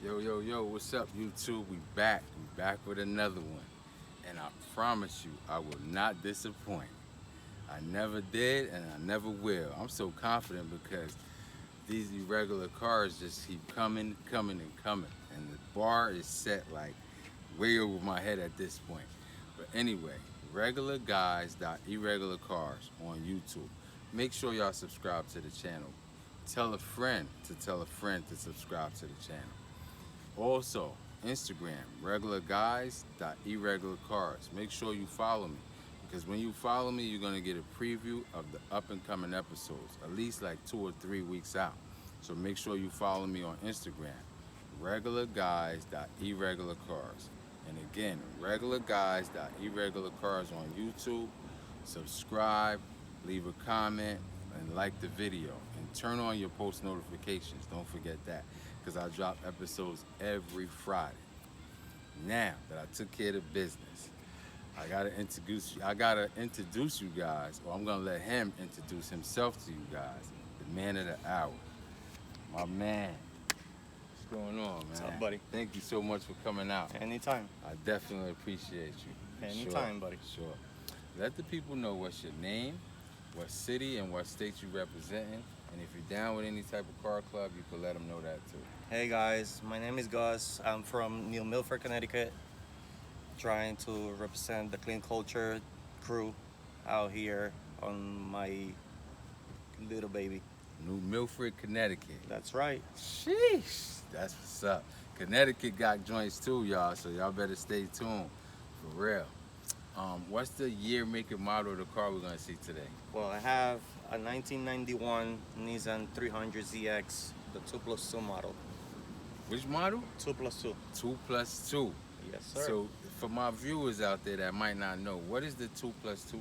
Yo, what's up, YouTube? We back with another one. And I promise you, I will not disappoint. I never did and I never will. I'm so confident because these irregular cars just keep coming. And the bar is set like way over my head at this point. But anyway, regular guys.irregular cars on YouTube. Make sure y'all subscribe to the channel. Tell a friend to tell a friend to subscribe to the channel. Also, Instagram, regular guys.irregular cars. Make sure you follow me because when you follow me, you're going to get a preview of the up and coming episodes, at least like 2 or 3 weeks out. So make sure you follow me on Instagram, regular guys.irregular cars. And again, regular guys.irregular cars on YouTube. Subscribe, leave a comment, and like the video. And turn on your post notifications. Don't forget that, because I drop episodes every Friday. Now that I took care of the business, I gotta introduce you guys, or I'm gonna let him introduce himself to you guys. The man of the hour, my man. What's going on, man? What's up, buddy? Thank you so much for coming out. Anytime. I definitely appreciate you. Anytime, buddy. Sure. Let the people know what's your name, what city and what state you representing, and if you're down with any type of car club, you can let them know that too. Hey guys, my name is Guyz. I'm from Milford, Connecticut. Trying to represent the clean culture crew out here on my little baby. New Milford, Connecticut. That's right. Sheesh. That's what's up. Connecticut got joints too, y'all, so y'all better stay tuned. For real. What's the year, make, and model of the car we're gonna see today? Well, I have a 1991 Nissan 300zx, the 2+2 model. Which model? 2+2. 2+2. Yes, sir. So for my viewers out there that might not know, what is the 2+2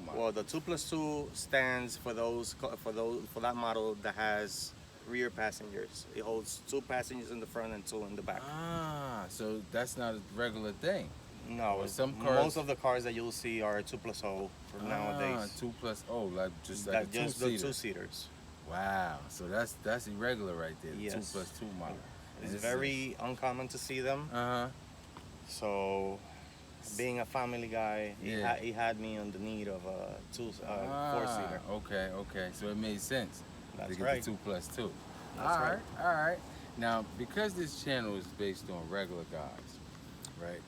model? Well, the 2+2 stands for that model that has rear passengers. It holds 2 passengers in the front and 2 in the back. Ah, so that's not a regular thing. No, Well, some cars, most of the cars that you'll see are 2+0 for nowadays. 2+0, like just like a just the two-seater. 2-seaters. Wow, so that's irregular right there. The Yes. 2+2 model. It's And very uncommon to see them. So, being a family guy, Yeah. he had me on the need of a 4-seater. Okay. So it made sense That's to get right. the 2+2. That's right. All right. Now, because this channel is based on regular guys, right?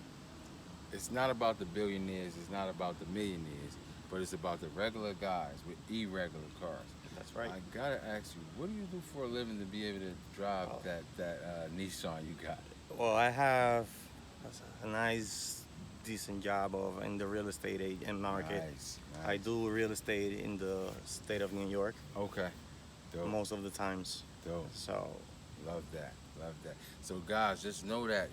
It's not about the billionaires, it's not about the millionaires, but it's about the regular guys with irregular cars. That's right. I gotta ask you, what do you do for a living to be able to drive that Nissan you got? Well, I have a nice, decent job in the real estate agent market. Nice. I do real estate in the state of New York Okay. Dope. most of the times. Dope. So, Love that. So guys, just know that,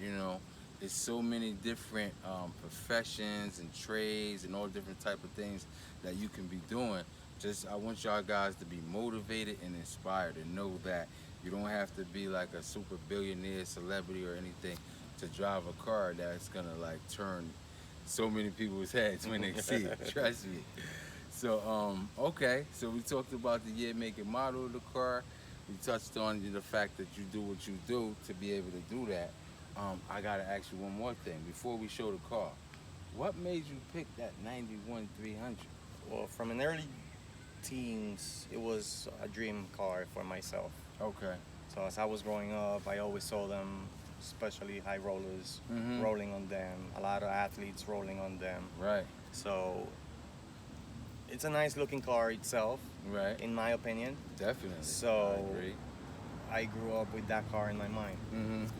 it's so many different professions and trades and all different type of things that you can be doing. I want y'all guys to be motivated and inspired and know that you don't have to be like a super billionaire celebrity or anything to drive a car that's gonna like turn so many people's heads when they see it. Trust me. So okay, so we talked about the year, make, and model of the car. We touched on the fact that you do what you do to be able to do that. I gotta ask you one more thing before we show the car. What made you pick that 91 300? well, from an early teens, it was a dream car for myself. Okay. So as I was growing up, I always saw them, especially high rollers, Mhm. rolling on them. A lot of athletes rolling on them. Right. So it's a nice looking car itself, Right. in my opinion. Definitely. So- I agree. I grew up with that car in my mind. Mhm.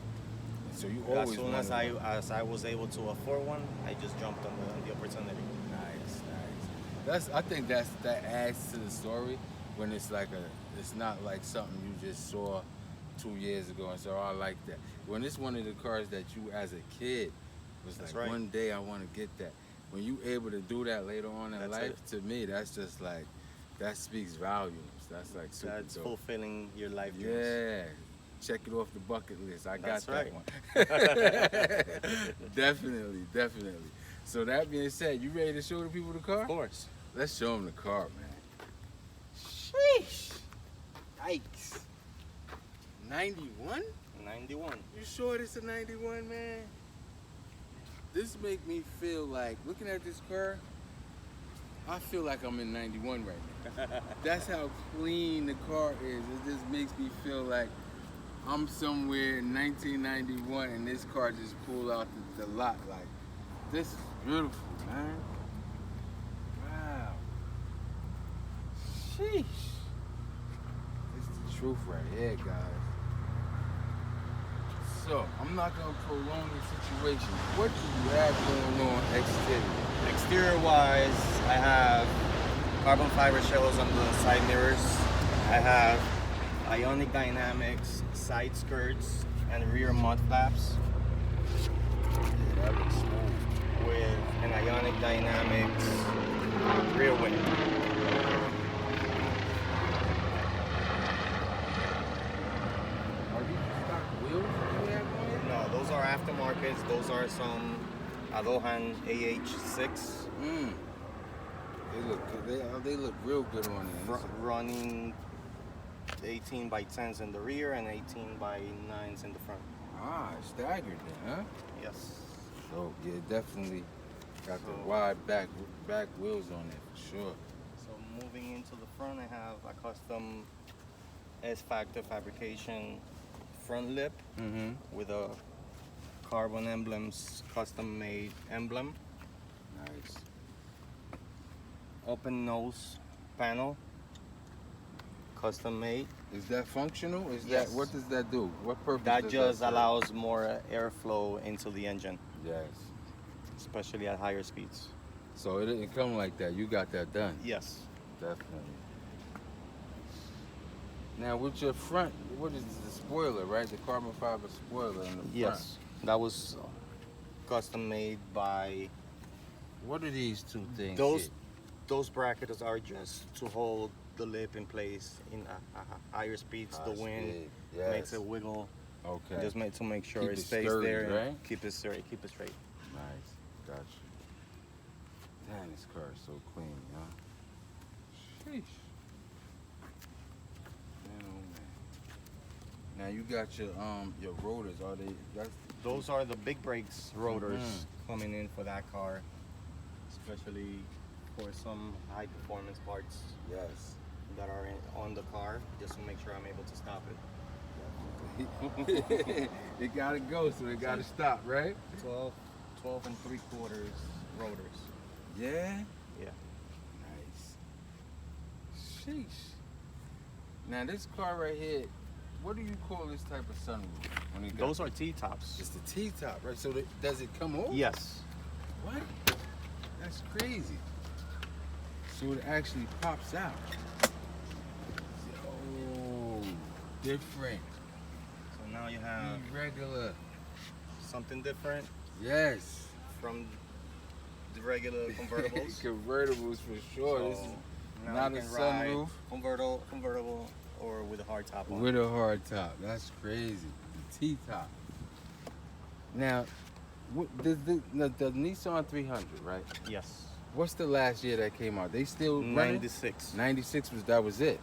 So you As always soon as wanted one. I was able to afford one, I just jumped on the opportunity. Nice. I think that adds to the story when it's it's not like something you just saw 2 years ago and said, oh, I like that. When it's one of the cars that you as a kid was That's like, right. one day I want to get that. When you able to do that later on in That's life, it. to me, that's just like, that speaks volumes. That's like super That's dope. fulfilling your life dreams. Yeah. Check it off the bucket list. I got That's that right. one. Definitely. So that being said, you ready to show the people the car? Of course. Let's show them the car, man. Sheesh. Yikes. 91? 91. You sure this a 91, man? This make me feel like, looking at this car, I feel like I'm in 91 right now. That's how clean the car is. It just makes me feel like I'm somewhere in 1991 and this car just pulled out the lot. Like, this is beautiful, man. Wow. Sheesh. This is the truth right here, guys. So, I'm not going to prolong the situation. What do you have going on exterior? Exterior wise, I have carbon fiber shells on the side mirrors. I have Ionic Dynamics side skirts and rear mud flaps. Yeah, that looks smooth. With an Ionic Dynamics rear wing. Are these stock wheels you have on here? No, those are aftermarkets. Those are some Alohan AH6 They look good. They look real good on there. running 18 by 10s in the rear and 18 by 9s in the front. Ah, it's staggered then, huh? Yes. So yeah, definitely got the wide back wheels on it for sure. So moving into the front, I have a custom S-Factor fabrication front lip with a carbon emblems custom made emblem. Nice. Open nose panel, custom made. Is that functional? Is Yes. that what does that do? What purpose? That does just serve? allows more airflow into the engine, Yes. especially at higher speeds. So it didn't come like that. You got that done. Yes. Definitely. Now with your front, what is the spoiler, right? The carbon fiber spoiler in the front. Yes. That was custom made by What are these two things? those. here? Those brackets are just to hold the lip in place in a higher speeds. The High wind speed, yes. makes it wiggle. Okay. Just to make sure Keep it it stays sturdy, there. And right? Keep it straight. Keep it straight. Nice. Gotcha. Damn, this car is so clean, huh? Sheesh. Man, oh man. Now you got your rotors. Are they? Those are the big brakes rotors coming in for that car, especially for some high performance parts Yes. that are on the car, just to make sure I'm able to stop it. It gotta go, so it gotta stop, right? 12 and 3/4 rotors. Yeah. Yeah. Nice. Sheesh. Now this car right here, what do you call this type of sunroof? When it Those are T-tops. It's the T-top, right? So does it come off? Yes. What? That's crazy. So it actually pops out. Oh, different. So now you have Irregular. something different Yes. from the regular convertibles. Convertibles for sure. This is now not you a can ride sunroof. convertible, or with a hard top on. With a hard top. That's crazy. The T-top. Now, the Nissan 300, right? Yes. What's the last year that came out? They still running? 96. 96 was it?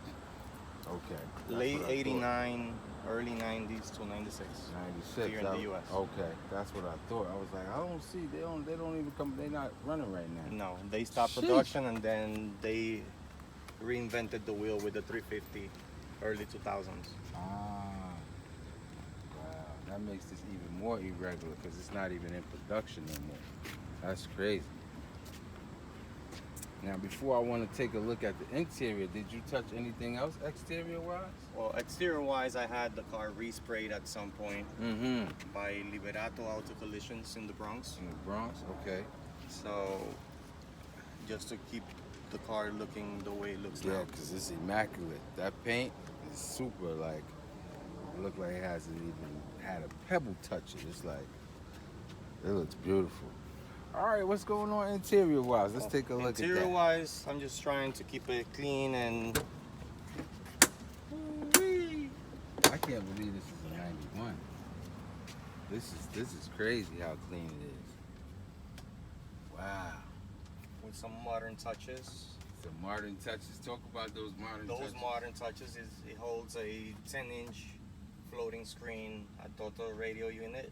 Okay. That's Late what I thought. 89, early 90s to 96. 96. Here in the US. Okay, that's what I thought. I was like, I don't see. They don't even come. They're not running right now. No, they stopped Sheesh. production and then they reinvented the wheel with the 350 early 2000s. Ah. Wow. That makes this even more irregular because it's not even in production no more. That's crazy. Now, before I want to take a look at the interior, did you touch anything else exterior-wise? Well, exterior-wise, I had the car resprayed at some point by Liberato Auto Collisions in the Bronx. In the Bronx? Okay. So, just to keep the car looking the way it looks Yeah, now. because it's immaculate. That paint is super, like, it looked like it hasn't even had a pebble touch it. It's like, it looks beautiful. All right, what's going on interior-wise? Let's take a look at that. Interior-wise, I'm just trying to keep it clean and Ooh-wee. I can't believe this is a 91. This is crazy how clean it is. Wow. with some modern touches. The modern touches. Talk about those modern touches. Those modern touches is it holds a 10-inch floating screen, a total radio unit.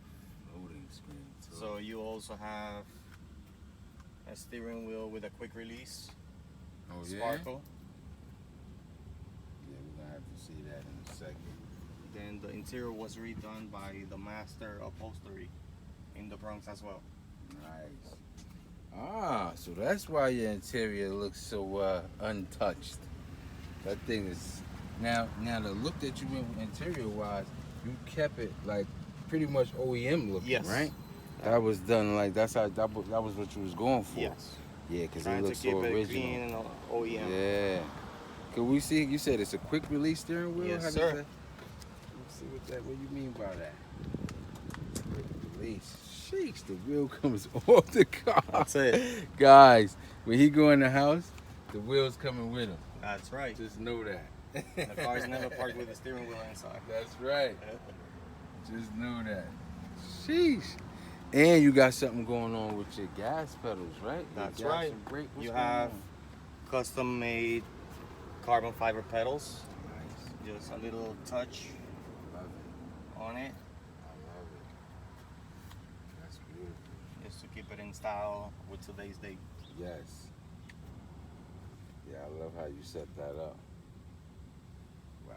Loading screen too. So you also have a steering wheel with a quick release. Oh yeah? Sparkle. Yeah, we're gonna have to see that in a second. Then the interior was redone by the master upholstery in the Bronx as well. Nice. Ah, so that's why your interior looks so untouched. That thing is now the look that you went with interior wise, you kept it like pretty much OEM looking, Yes. right? That was done like that was what you was going for. Yes. Yeah, because it Trying to looks keep so it original. clean and OEM. Yeah. Could we see? You said it's a quick release steering wheel. Yes, How does sir. that- Let's see what you mean by that. Quick release. Sheesh, the wheel comes off the car. That's it. Guys, when he go in the house, the wheel's coming with him. That's right. Just know that. The car's never parked with the steering wheel inside. That's right. Just know that. Sheesh. And you got something going on with your gas pedals, right? That's Your gas right. and brake. What's You going have on? custom made carbon fiber pedals. Nice. Just a little touch Love it. on it, I love it. That's beautiful. just to keep it in style with today's date. Yes. Yeah, I love how you set that up. Wow.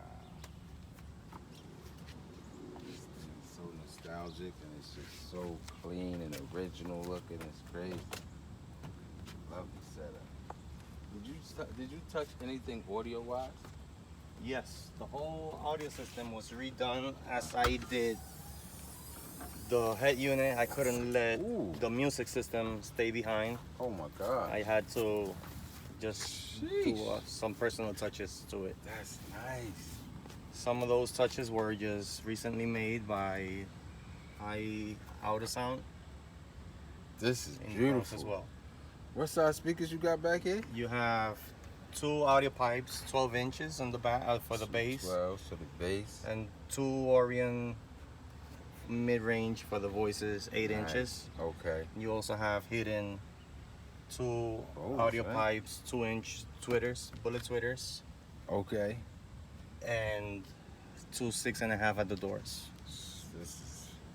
This thing's so nostalgic and it's just so clean and original looking. It's crazy. Love the setup. Did you touch anything audio wise? Yes, the whole audio system was redone as I did the head unit. I couldn't let Ooh. the music system stay behind. Oh my God. I had to just do Sheesh. some personal touches to it. That's nice. Some of those touches were just recently made by Audio Sound This is in the Bronx beautiful as well. What size speakers you got back here? You have two audio pipes, 12 inches on the back for the bass, 12 for the bass. and two Orion mid-range for the voices, 8 Nice. inches. Okay. You also have hidden two Oh, audio snap. pipes, 2-inch tweeters, bullet tweeters, Okay. and two 6.5 at the doors.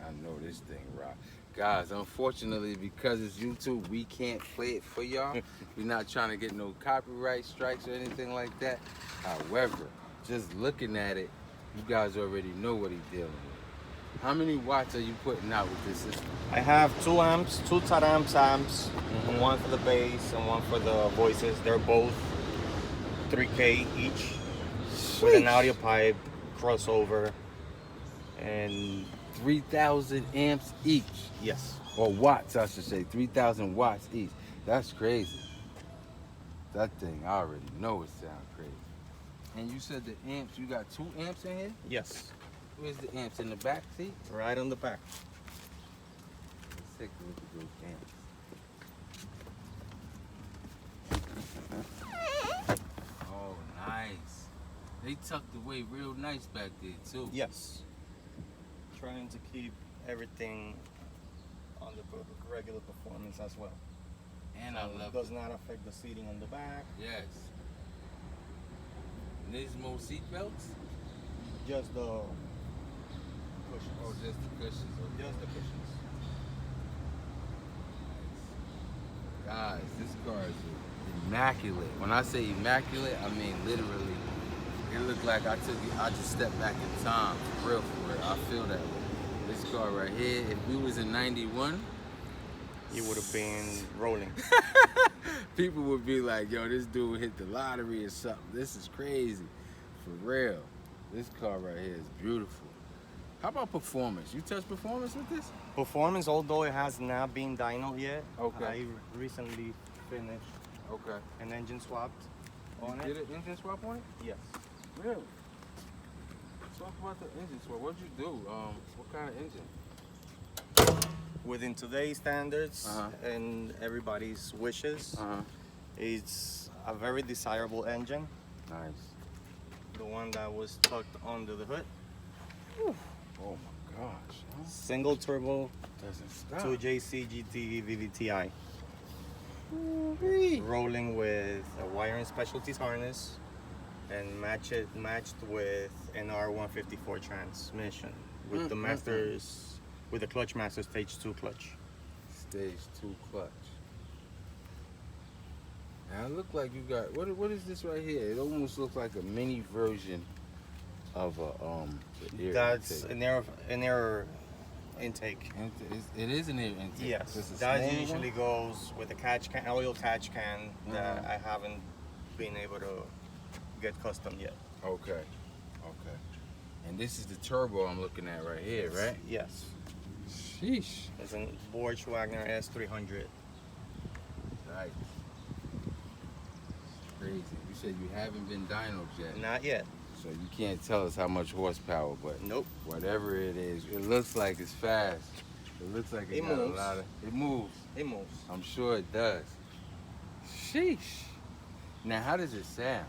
I know this thing rock. Guys, unfortunately, because it's YouTube, we can't play it for y'all. We're not trying to get no copyright strikes or anything like that. However, just looking at it, you guys already know what he's dealing with. How many watts are you putting out with this system? I have 2 amps, 2 Taramps amps, one for the bass and one for the voices. They're both 3K each with an Sheesh. audio pipe, crossover, and 3,000 amps each. yes. Or watts, I should say. 3,000 watts each. That's crazy. That thing, I already know it sounds crazy. And you said the amps, you got 2 amps in here? Yes, Where's the amps? In the back seat? right on the back. Let's take a look at those amps. Oh, nice. They tucked away real nice back there, too. Yes. Trying to keep everything on the regular performance as well. And I So love it does not affect the seating on the back. Yes. Nismo seat belts? Just the cushions. Oh, just the cushions. Okay. Just the cushions. Guys, this car is immaculate. When I say immaculate, I mean literally. It looked like I just stepped back in time. For real. I feel that way. This car right here, if we was in 91, You would have been rolling. people would be like, yo, this dude hit the lottery or something. This is crazy. For real. This car right here is beautiful. How about performance? You touch performance with this? Performance, although it has not been dynoed yet, Okay. I recently finished Okay. an engine swapped on You it. did an engine swap on it? Yes. Really? Talk about the engine swap. What'd you do? What kind of engine? Within today's standards Uh-huh. and everybody's wishes, it's a very desirable engine. Nice. The one that was tucked under the hood. Oh my gosh. Huh? Single turbo Doesn't stop. 2JC GT VVTi. Ooh-wee. Rolling with a wiring specialties harness, and matched with an R154 transmission with the with the Clutch Master Stage 2 clutch. Stage 2 clutch. Now it look like you got what is this right here? It almost looks like a mini version of a the air That's intake. an air intake. It is an air intake. Yes, Just a that small usually goes with a catch can, oil catch can that Uh-huh. I haven't been able to get custom yet. one? Okay. Okay. And this is the turbo I'm looking at right here, right? Yes. Sheesh. It's a Wagner S300. Nice. Crazy. You said you haven't been dynoed yet. Not yet. So you can't tell us how much horsepower, but Nope. whatever it is, it looks like it's fast. It looks like It got moves. a lot of. It moves. It moves. I'm sure it does. Sheesh. Now, how does it sound?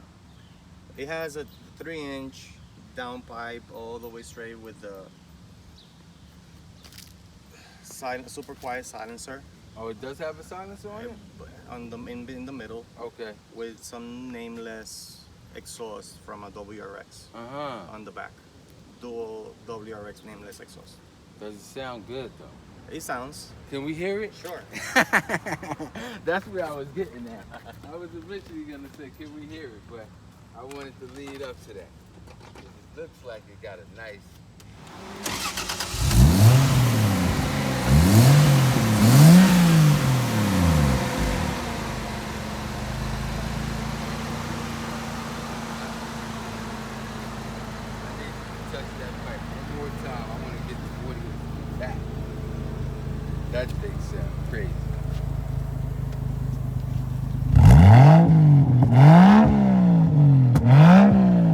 It has a 3-inch downpipe all the way straight with the super quiet silencer Oh, it does have a silencer on it. on the in the middle Okay. with some nameless exhaust from a WRX on the back. Dual WRX nameless exhaust. Does it sound good though? It sounds. Can we hear it? Sure. That's where I was getting at. I was eventually gonna say, can we hear it? But I wanted to lead up to that. It looks like it got a nice. I need to touch that pipe one more time. I want to get the audio back. That thing sounds crazy.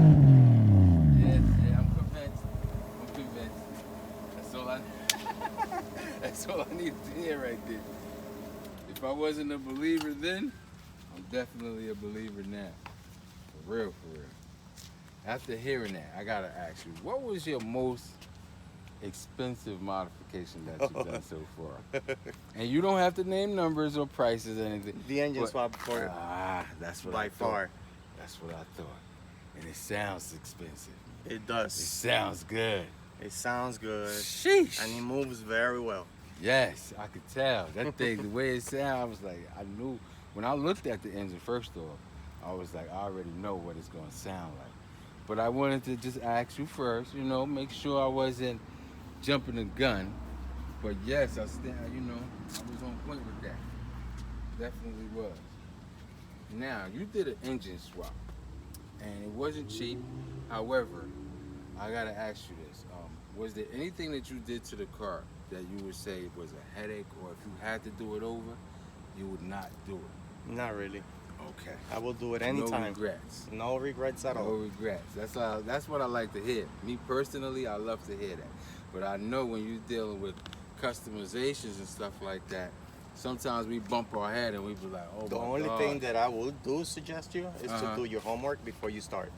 Yes, yeah, I'm convinced. I'm convinced. That's all I. That's all I need to hear right there. If I wasn't a believer then, I'm definitely a believer now. For real, for real. After hearing that, I gotta ask you, what was your most expensive modification that you've done so far? And you don't have to name numbers or prices or anything. The engine but- swap for that's what by I thought. far. That's what I thought. And it sounds expensive. It It does. sounds good. It sounds good. Sheesh. And it moves very well. Yes, I could tell. That thing, the way it sounded, I was like, I knew. When I looked at the engine first off, I was like, I already know what it's going to sound like. But I wanted to just ask you first, make sure I wasn't jumping the gun. But yes, I was on point with that. Definitely was. Now, you did an engine swap, and it wasn't cheap. However, I got to ask you this. Was there anything that you did to the car that you would say was a headache, or if you had to do it over, you would not do it? Not really. Okay. I will do it anytime. No regrets. No regrets at No all. regrets. That's what I like to hear. Me personally, I love to hear that. But I know when you're dealing with customizations and stuff like that, sometimes we bump our head and we be like, oh The my only God. thing that I will suggest you is to do your homework before you start.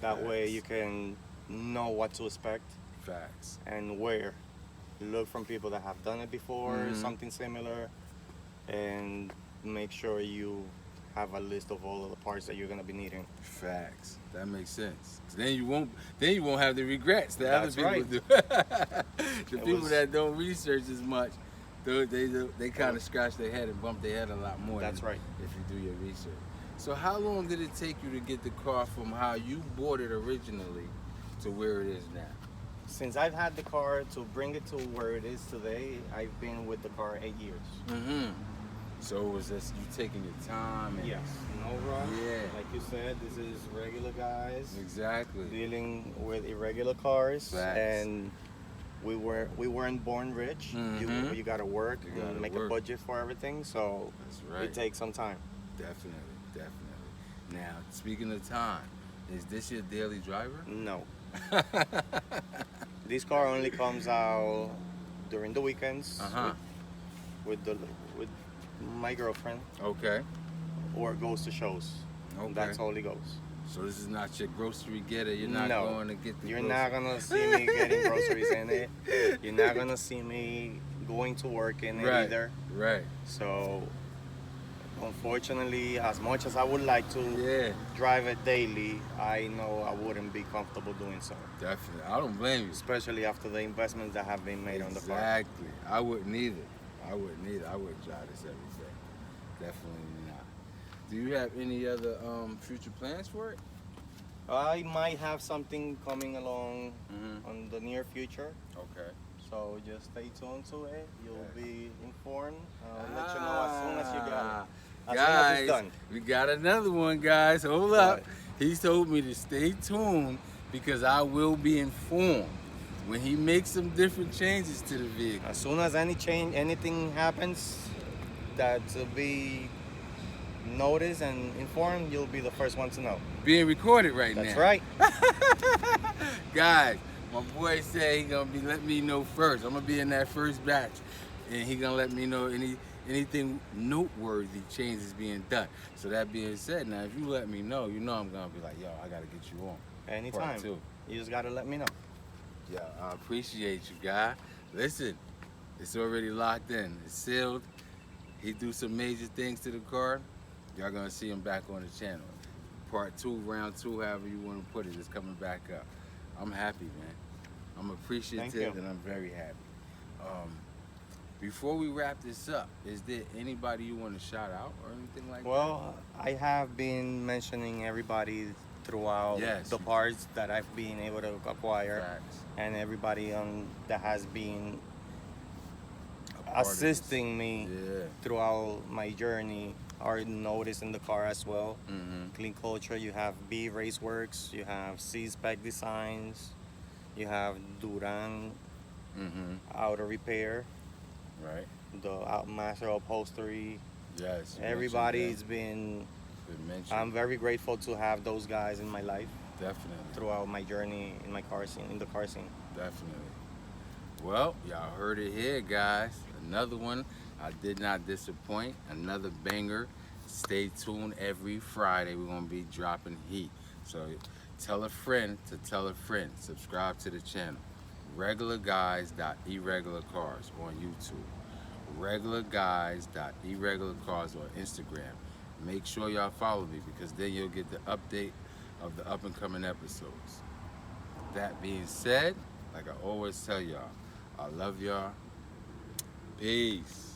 That way Facts. you can know what to expect Facts. and where. Look from people that have done it before, something similar, and make sure you have a list of all of the parts that you're gonna be needing. Facts. That makes sense. 'Cause then you won't have the regrets that That's other people right. do. The It people was- that don't research as much, they kind of scratch their head and bump their head a lot more. That's than right. If you do your research. So how long did it take you to get the car from how you bought it originally to where it is now? Since I've had the car to bring it to where it is today, I've been with the car 8 years. Mm-hmm. So it was just you taking your time and Yes, no rush. Yeah. Like you said, this is regular guys Exactly. dealing with irregular cars, Facts. and we weren't born rich. Mhm. You gotta work, You gotta and make work. a budget for everything. So That's right. it takes some time. Definitely. Now, speaking of time, is this your daily driver? No, this car only comes out during the weekends Uh-huh. with my girlfriend, Okay. or goes to shows. Okay. That's all he goes. So this is not your grocery getter. You're not No. going to get the You're groceries. not gonna see me getting groceries in it. You're not gonna see me going to work in it Right. either. Right. So Unfortunately, as much as I would like to Yeah, drive it daily, I know I wouldn't be comfortable doing so, definitely. I don't blame you. especially after the investments that have been made on the car. Exactly. I wouldn't either. I wouldn't either. I wouldn't drive this every day. Definitely not. Do you have any other future plans for it? I might have something coming along Mm-hmm. on the near future, Okay. so just stay tuned to it. You'll Yes. be informed. I'll let you know as soon as you got it. As soon as Guys, it's done. we got another one, guys. Hold up. But He told me to stay tuned because I will be informed when he makes some different changes to the vehicle. as soon as anything happens that will be noticed and informed, you'll be the first one to know. Being recorded right now. That's right. Guys, my boy said he gonna be letting me know first. I'm gonna be in that first batch, and he gonna let me know anything noteworthy changes being done. So that being said, now if you let me know, you know I'm gonna be like, yo, I gotta get you on. Anytime. Part two. You just gotta let me know. Yeah, I appreciate you, guy. Listen, it's already locked in. It's sealed. He do some major things to the car. Y'all gonna see him back on the channel. Part two, round two, however you want to put it, is coming back up. I'm happy, man. I'm appreciative Thank you. and I'm very happy. Before we wrap this up, is there anybody you want to shout out or anything like Well, I have been mentioning everybody throughout Yes. the parts that I've been able to that? acquire, Facts. and everybody that has been A part of this. assisting me Yeah. throughout my journey are noticed in the car as well. Mm-hmm. Clean Culture, you have B Raceworks, you have C Spec Designs, you have Duran Mm-hmm. Auto Repair, Right. the Master Upholstery. Yes. you Everybody's mentioned been. that. Good mention. I'm very grateful to have those guys in my life Definitely. throughout my journey in my car scene, in the car scene. Definitely. Well, y'all heard it here, guys. Another one. I did not disappoint. Another banger. Stay tuned every Friday. We're going to be dropping heat. So tell a friend to tell a friend. Subscribe to the channel. Regular Guyz.Eregular Cars on YouTube. Regular Guyz.Eregular Cars on Instagram. Make sure y'all follow me because then you'll get the update of the up and coming episodes. That being said, like I always tell y'all, I love y'all. Peace.